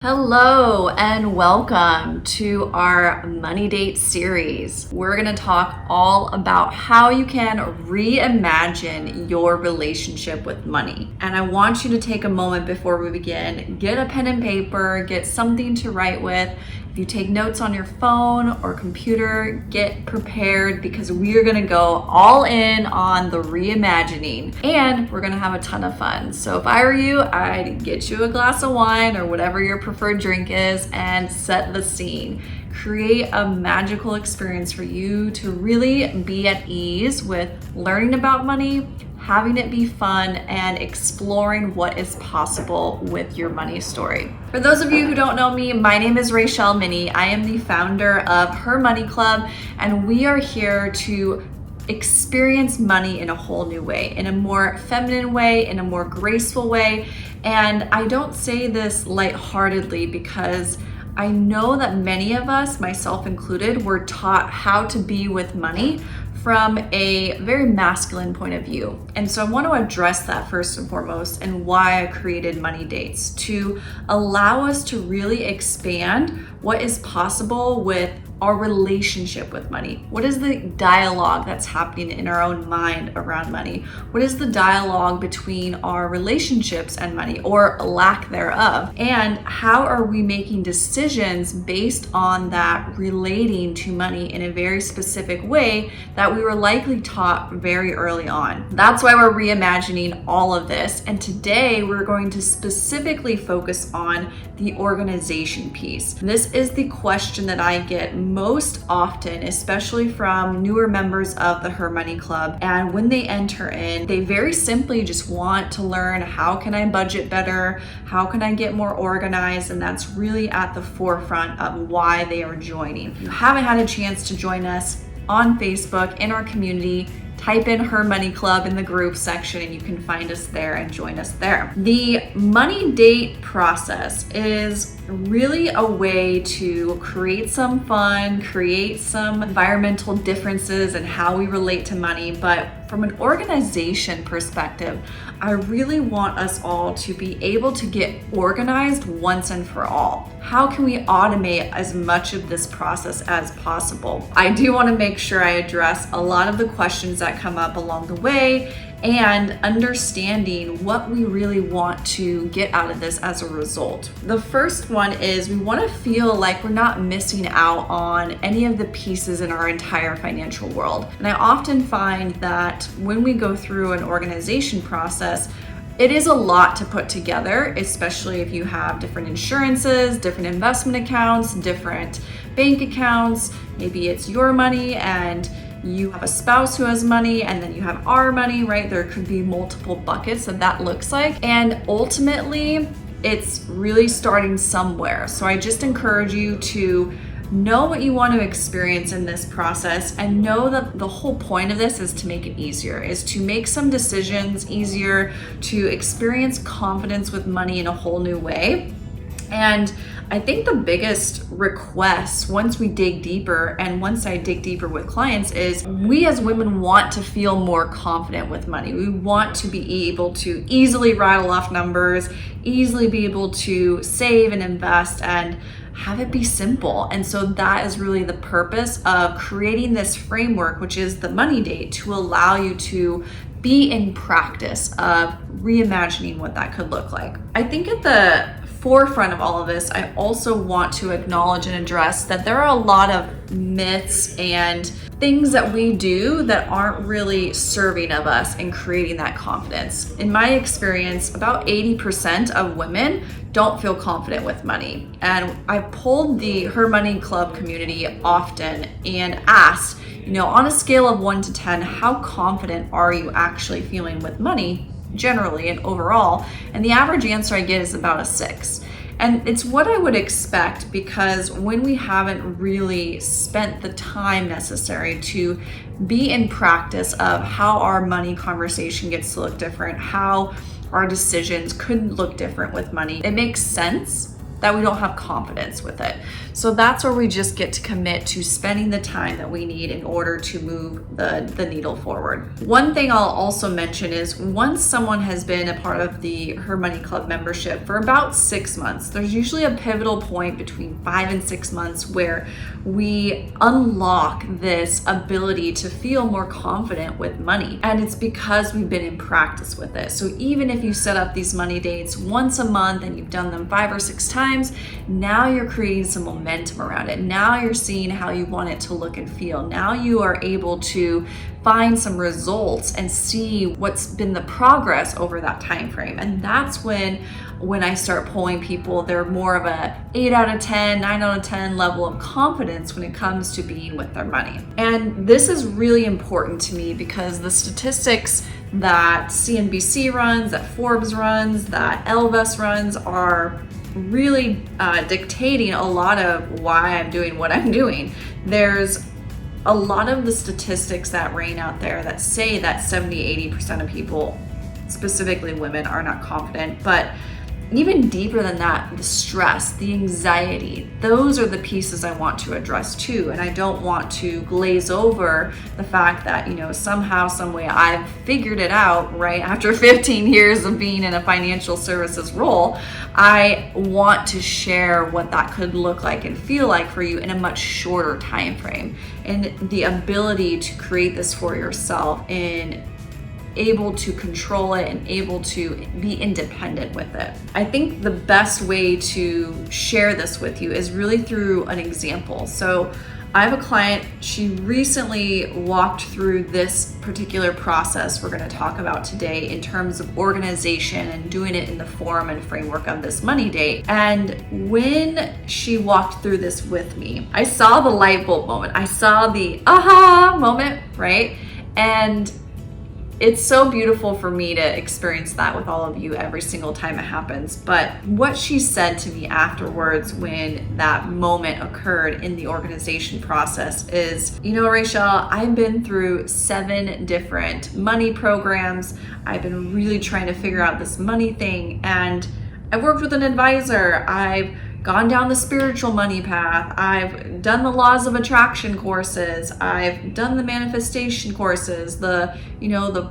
Hello and welcome to our Money Date series. We're going to talk all about how you can reimagine your relationship with money. And I want you to take a moment before we begin, get a pen and paper, get something to write with. If you take notes on your phone or computer, get prepared because we are going to go all in on the reimagining and we're going to have a ton of fun. So if I were you, I'd get you a glass of wine or whatever your preferred drink is and set the scene. Create a magical experience for you to really be at ease with learning about money, having it be fun, and exploring what is possible with your money story. For those of you who don't know me, my name is Rachel Minnie. I am the founder of Her Money Club, and we are here to experience money in a whole new way, in a more feminine way, in a more graceful way. And I don't say this lightheartedly because I know that many of us, myself included, were taught how to be with money from a very masculine point of view. And so I want to address that first and foremost and why I created Money Dates, to allow us to really expand what is possible with our relationship with money. What is the dialogue that's happening in our own mind around money? What is the dialogue between our relationships and money, or lack thereof? And how are we making decisions based on that relating to money in a very specific way that we were likely taught very early on? That's why we're reimagining all of this. And today we're going to specifically focus on the organization piece. This is the question that I get most often, especially from newer members of the Her Money Club. And when they enter in, they very simply just want to learn, how can I budget better? How can I get more organized? And that's really at the forefront of why they are joining. If you haven't had a chance to join us on Facebook in our community, type in Her Money Club in the group section and you can find us there and join us there. The Money Date process is really a way to create some fun, create some environmental differences in how we relate to money. But from an organization perspective, I really want us all to be able to get organized once and for all. How can we automate as much of this process as possible? I do want to make sure I address a lot of the questions that come up along the way and understanding what we really want to get out of this as a result. The first one is we want to feel like we're not missing out on any of the pieces in our entire financial world. And I often find that when we go through an organization process, it is a lot to put together, especially if you have different insurances, different investment accounts, different bank accounts. Maybe it's your money and you have a spouse who has money, and then you have our money, right? There could be multiple buckets that looks like. And ultimately, it's really starting somewhere. So I just encourage you to know what you want to experience in this process, and know that the whole point of this is to make it easier, is to make some decisions easier, to experience confidence with money in a whole new way. And I think the biggest request once we dig deeper, and once I dig deeper with clients, is we as women want to feel more confident with money. We want to be able to easily rattle off numbers, easily be able to save and invest and have it be simple. And so that is really the purpose of creating this framework, which is the Money Date, to allow you to be in practice of reimagining what that could look like. I think at the forefront of all of this, I also want to acknowledge and address that there are a lot of myths and things that we do that aren't really serving of us in creating that confidence. In my experience, about 80% of women don't feel confident with money. And I polled the Her Money Club community often and asked, on a scale of 1 to 10, how confident are you actually feeling with money generally and overall? And the average answer I get is about a 6. And it's what I would expect, because when we haven't really spent the time necessary to be in practice of how our money conversation gets to look different, how our decisions could look different with money, it makes sense that we don't have confidence with it. So that's where we just get to commit to spending the time that we need in order to move the needle forward. One thing I'll also mention is once someone has been a part of the Her Money Club membership for about 6 months, there's usually a pivotal point between 5 and 6 months where we unlock this ability to feel more confident with money. And it's because we've been in practice with it. So even if you set up these money dates once a month and you've done them 5 or 6 times, now you're creating some momentum around it. Now you're seeing how you want it to look and feel. Now you are able to find some results and see what's been the progress over that time frame. And that's when I start pulling people, they're more of a 8 out of 10, 9 out of 10 level of confidence when it comes to being with their money. And this is really important to me because the statistics that CNBC runs, that Forbes runs, that Elvis runs are really dictating a lot of why I'm doing what I'm doing. There's a lot of the statistics that reign out there that say that 70-80% of people, specifically women, are not confident. But even deeper than that, the stress, the anxiety, those are the pieces I want to address too. And I don't want to glaze over the fact that, somehow, some way I've figured it out, right? After 15 years of being in a financial services role, I want to share what that could look like and feel like for you in a much shorter time frame. And the ability to create this for yourself in able to control it and able to be independent with it. I think the best way to share this with you is really through an example. So I have a client, she recently walked through this particular process we're going to talk about today in terms of organization and doing it in the form and framework of this money date. And when she walked through this with me, I saw the light bulb moment. I saw the aha moment, right? And it's so beautiful for me to experience that with all of you every single time it happens. But what she said to me afterwards when that moment occurred in the organization process is, Rachel, I've been through 7 different money programs. I've been really trying to figure out this money thing. And I've worked with an advisor. I've gone down the spiritual money path. I've done the laws of attraction courses. I've done the manifestation courses, the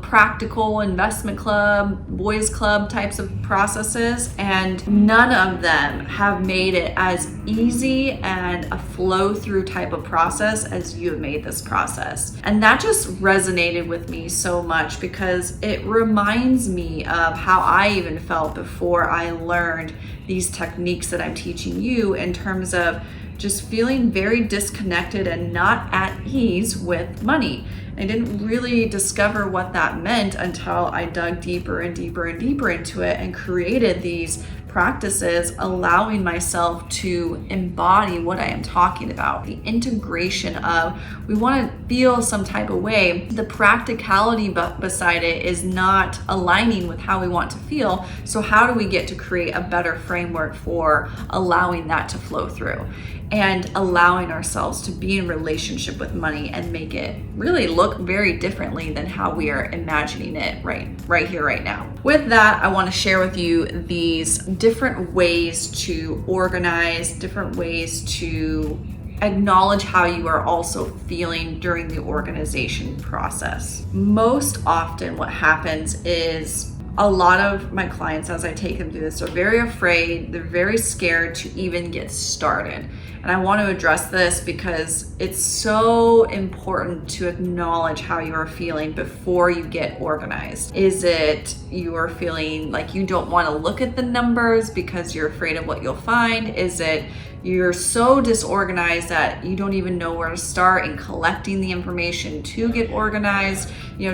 practical investment club, boys club types of processes. And none of them have made it as easy and a flow through type of process as you have made this process. And that just resonated with me so much because it reminds me of how I even felt before I learned these techniques that I'm teaching you in terms of just feeling very disconnected and not at ease with money. I didn't really discover what that meant until I dug deeper and deeper and deeper into it and created these practices, allowing myself to embody what I am talking about. The integration of, we want to feel some type of way. The practicality beside it is not aligning with how we want to feel. So how do we get to create a better framework for allowing that to flow through and allowing ourselves to be in relationship with money and make it really look very differently than how we are imagining it right here, right now. With that, I want to share with you these different ways to organize, different ways to acknowledge how you are also feeling during the organization process. Most often what happens is a lot of my clients, as I take them through this, are very afraid, they're very scared to even get started. And I want to address this because it's so important to acknowledge how you are feeling before you get organized. Is it you are feeling like you don't want to look at the numbers because you're afraid of what you'll find? Is it you're so disorganized that you don't even know where to start in collecting the information to get organized?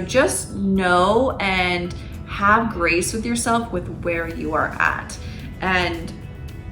Just know and have grace with yourself with where you are at. And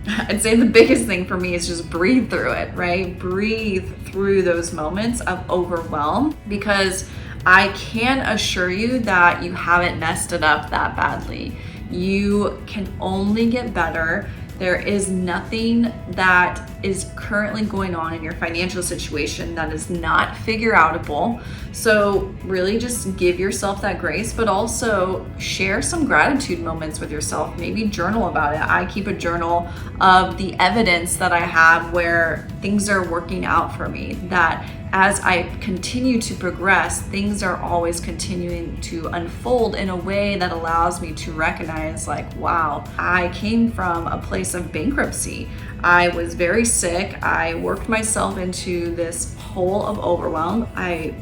I'd say the biggest thing for me is just breathe through it, right? Breathe through those moments of overwhelm, because I can assure you that you haven't messed it up that badly. You can only get better. There is nothing that is currently going on in your financial situation that is not figure outable. So really just give yourself that grace, but also share some gratitude moments with yourself. Maybe journal about it. I keep a journal of the evidence that I have where things are working out for me, that as I continue to progress, things are always continuing to unfold in a way that allows me to recognize, like, wow, I came from a place of bankruptcy. I was very sick. I worked myself into this hole of overwhelm. I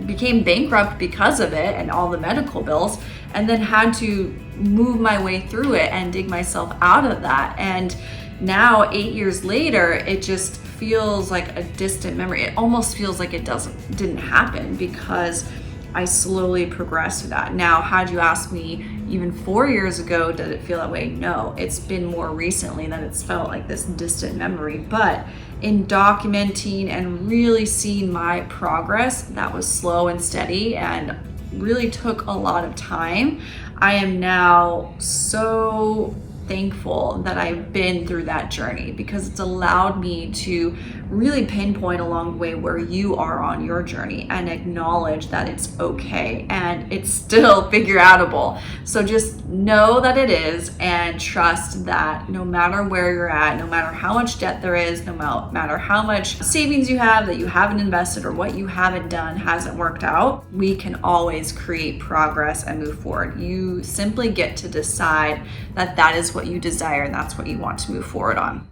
became bankrupt because of it and all the medical bills, and then had to move my way through it and dig myself out of that. And now 8 years later, it just feels like a distant memory. It almost feels like it didn't happen because I slowly progressed through that. Now, had you asked me even 4 years ago, did it feel that way? No, it's been more recently that it's felt like this distant memory. But in documenting and really seeing my progress, that was slow and steady and really took a lot of time. I am now so thankful that I've been through that journey, because it's allowed me to really pinpoint along the way where you are on your journey and acknowledge that it's okay and it's still figure outable. So just know that it is, and trust that no matter where you're at, no matter how much debt there is, no matter how much savings you have that you haven't invested or what you haven't done hasn't worked out, we can always create progress and move forward. You simply get to decide that that is what you desire and that's what you want to move forward on.